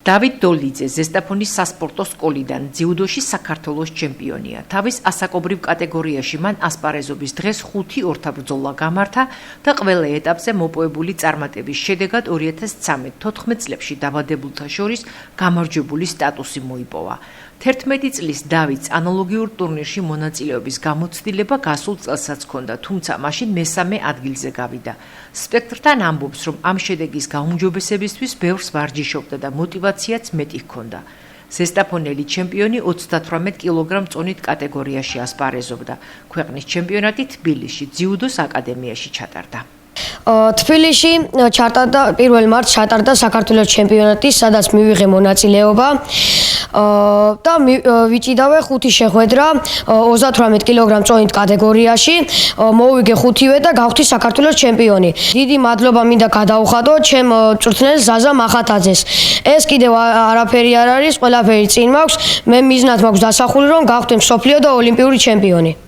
დავით დოლიძე ზესტაფონის სასპორტო სკოლიდან ძიუდოში საქართველოს ჩემპიონია. თავის ასაკობრივ კატეგორიაში მან ასპარეზობის დღეს 5 ორთაბრძოლა გამართა და ყველა ეტაპზე მოპოვებული წარმატების შედეგად 2013-14 წლებში დაბადებულთა შორის გამარჯვებული სტატუსი მოიპოვა. 11 წლის დავიდს ანალოგიურ ტურნირში მონაწილეობის გამოცდილება გასულ წელსაც ჰქონდა, თუმცა მაშინ მესამე ადგილზე გავიდა. სპექტრთან ამბობს, რომ ამ შედეგის გაუმჯობესებისთვის ბევრს ვარჯიშობდა და მოტივაციაც მეტი ჰქონდა. ზესტაფონელი ჩემპიონი 38 კილოგრამ წონით კატეგორიაში ასპარეზობდა. ქვეყნის ჩემპიონატი თბილისში ძიუდოს აკადემიაში ჩატარდა. თბილისში ჩატარდა 1 მარტს ჩატარდა საქართველოს ჩემპიონატი, სადაც მივიღე მონაწილეობა და ვიჭიდავე 5 შეხვედრა 38 კილოგრამ წონით კატეგორიაში, მოვიგე 5-ვე და გავხდი საქართველოს ჩემპიონი. დიდი მადლობა მინდა გადაუხადო ჩემ მწვრთნელს ზაზა მახათაძეს. ეს კიდევ არაფერი არ არის, ყველაფერი წინ მაქვს. მე მიზნად მაქვს დასახული, რომ გავხდე მსოფლიო და ოლიმპიური ჩემპიონი.